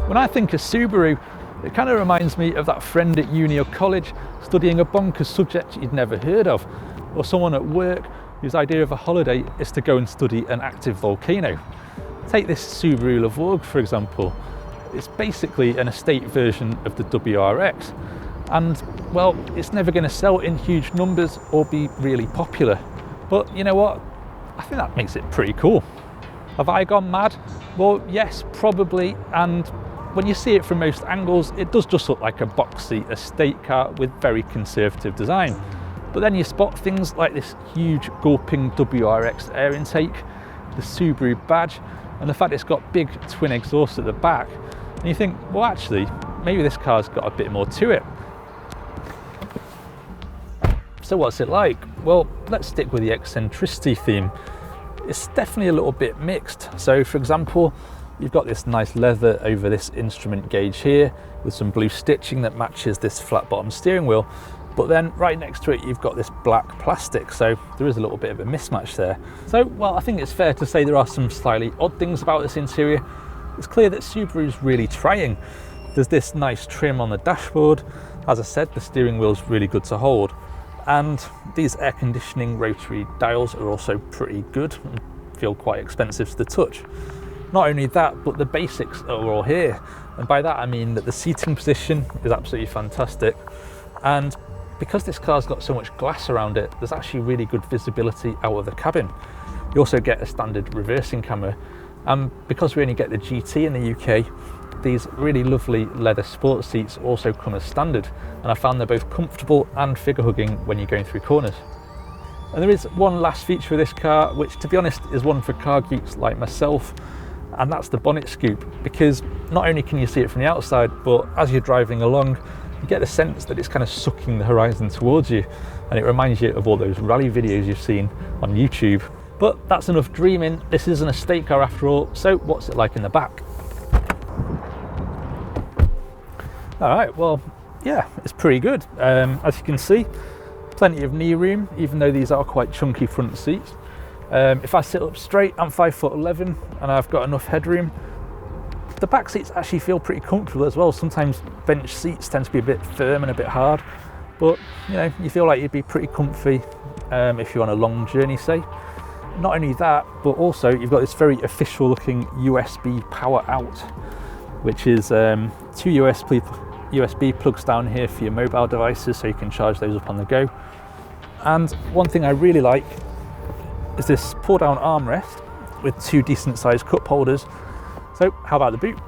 When I think of Subaru, it kind of reminds me of that friend at uni or college studying a bonkers subject you'd never heard of, or someone at work whose idea of a holiday is to go and study an active volcano. Take this Subaru Levorg for example. It's basically an estate version of the WRX, and well, it's never going to sell in huge numbers or be really popular. But you know what? I think that makes it pretty cool. Have I gone mad? Well, yes, probably, and when you see it from most angles, it does just look like a boxy estate car with very conservative design. But then you spot things like this huge gulping WRX air intake, the Subaru badge, and the fact it's got big twin exhausts at the back. And you think, well actually, maybe this car's got a bit more to it. So what's it like? Well, let's stick with the eccentricity theme. It's definitely a little bit mixed. So for example, you've got this nice leather over this instrument gauge here with some blue stitching that matches this flat bottom steering wheel. But then right next to it, you've got this black plastic. So there is a little bit of a mismatch there. So, well, I think it's fair to say there are some slightly odd things about this interior. It's clear that Subaru's really trying. There's this nice trim on the dashboard. As I said, the steering wheel's really good to hold. And these air conditioning rotary dials are also pretty good and feel quite expensive to the touch. Not only that, but the basics are all here. And by that I mean that the seating position is absolutely fantastic. And because this car's got so much glass around it, there's actually really good visibility out of the cabin. You also get a standard reversing camera. And because we only get the GT in the UK, these really lovely leather sports seats also come as standard. And I found they're both comfortable and figure hugging when you're going through corners. And there is one last feature of this car, which to be honest is one for car geeks like myself. And that's the bonnet scoop, because not only can you see it from the outside, but as you're driving along, you get the sense that it's kind of sucking the horizon towards you, and it reminds you of all those rally videos you've seen on YouTube. But that's enough dreaming. This is an estate car after all, so what's it like in the back? All right, well, yeah, it's pretty good. As you can see, plenty of knee room, even though these are quite chunky front seats. If I sit up straight, I'm 5'11" and I've got enough headroom. The back seats actually feel pretty comfortable as well. Sometimes bench seats tend to be a bit firm and a bit hard, but you know, you feel like you'd be pretty comfy if you're on a long journey, say. Not only that, but also you've got this very official looking USB power out, which is 2 USB plugs down here for your mobile devices, so you can charge those up on the go. And one thing I really like is this pull down armrest with 2 decent sized cup holders. So how about the boot?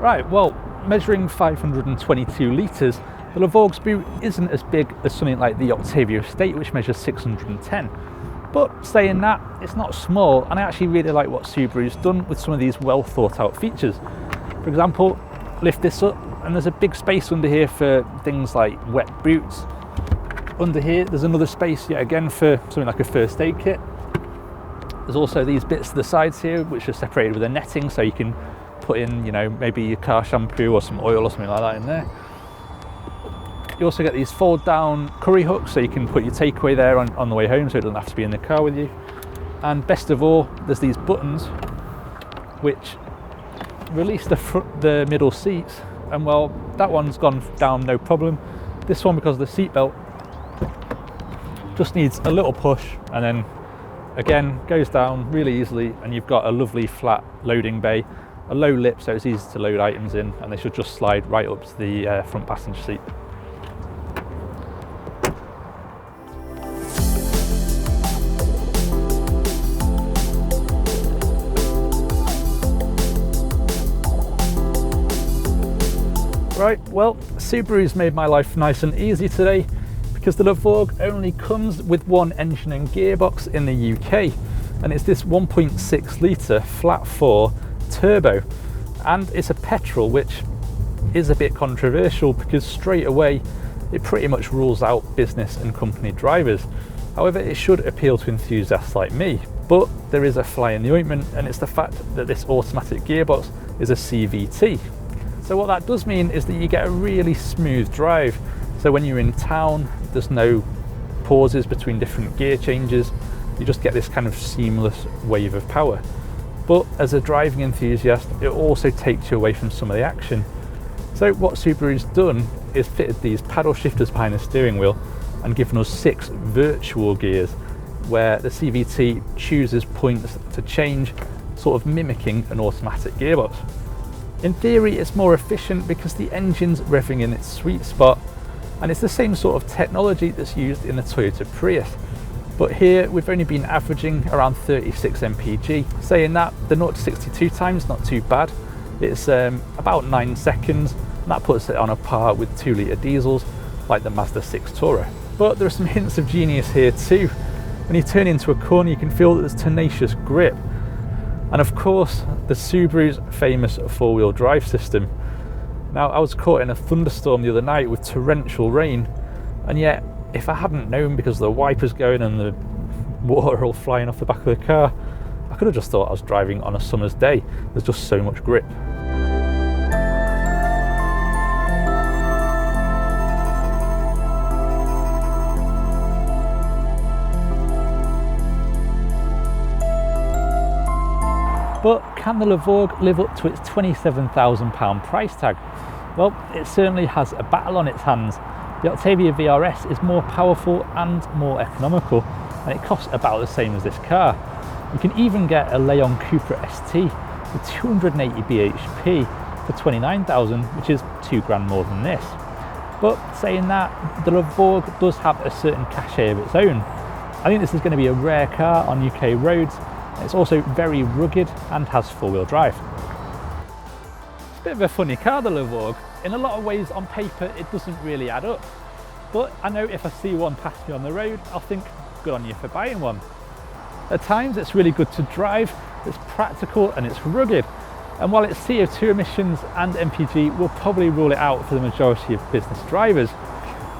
Right, well, measuring 522 litres, the Levorg's boot isn't as big as something like the Octavia Estate, which measures 610. But saying that, it's not small, and I actually really like what Subaru's done with some of these well thought out features. For example, lift this up and there's a big space under here for things like wet boots. Under here, there's another space yet again for something like a first aid kit. There's also these bits to the sides here, which are separated with a netting, so you can put in, you know, maybe your car shampoo or some oil or something like that in there. You also get these fold down curry hooks, so you can put your takeaway there on the way home, so it doesn't have to be in the car with you. And best of all, there's these buttons which release the middle seats, and well, that one's gone down no problem. This one, because of the seat belt, just needs a little push and then again goes down really easily, and you've got a lovely flat loading bay, a low lip so it's easy to load items in, and they should just slide right up to the front passenger seat. Right, well, Subaru's made my life nice and easy today, because the Levorg only comes with one engine and gearbox in the UK, and it's this 1.6 litre flat 4 turbo, and it's a petrol, which is a bit controversial because straight away it pretty much rules out business and company drivers. However, it should appeal to enthusiasts like me. But there is a fly in the ointment, and it's the fact that this automatic gearbox is a CVT. So what that does mean is that you get a really smooth drive. So when you're in town, there's no pauses between different gear changes. You just get this kind of seamless wave of power. But as a driving enthusiast, it also takes you away from some of the action. So what Subaru's done is fitted these paddle shifters behind the steering wheel and given us 6 virtual gears where the CVT chooses points to change, sort of mimicking an automatic gearbox. In theory, it's more efficient because the engine's revving in its sweet spot, and it's the same sort of technology that's used in the Toyota Prius. But here we've only been averaging around 36 mpg. Saying that, the 0 to 62 time's not too bad. It's about 9 seconds, and that puts it on a par with 2-litre diesels like the Mazda 6 Tourer. But there are some hints of genius here too. When you turn into a corner, you can feel that there's tenacious grip. And of course, the Subaru's famous 4-wheel drive system. Now, I was caught in a thunderstorm the other night with torrential rain, and yet if I hadn't known, because the wipers going and the water all flying off the back of the car, I could have just thought I was driving on a summer's day. There's just so much grip. But can the Levorg live up to its £27,000 price tag? Well, it certainly has a battle on its hands. The Octavia VRS is more powerful and more economical, and it costs about the same as this car. You can even get a Leon Cupra ST with 280 bhp for £29,000, which is £2 more than this. But saying that, the Levorg does have a certain cachet of its own. I think this is going to be a rare car on UK roads. It's also very rugged and has 4-wheel drive. It's a bit of a funny car, the Levorg. In a lot of ways, on paper, it doesn't really add up. But I know if I see one pass me on the road, I'll think, good on you for buying one. At times, it's really good to drive, it's practical and it's rugged. And while its CO2 emissions and MPG will probably rule it out for the majority of business drivers,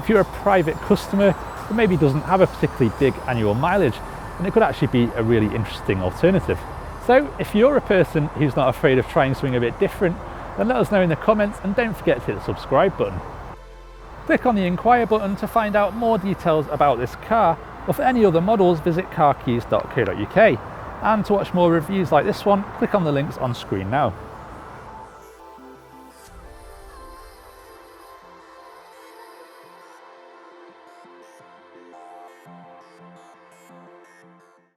if you're a private customer who maybe doesn't have a particularly big annual mileage, then it could actually be a really interesting alternative. So if you're a person who's not afraid of trying something a bit different, then let us know in the comments, and don't forget to hit the subscribe button. Click on the inquire button to find out more details about this car, or for any other models visit carkeys.co.uk, and to watch more reviews like this one, click on the links on screen now.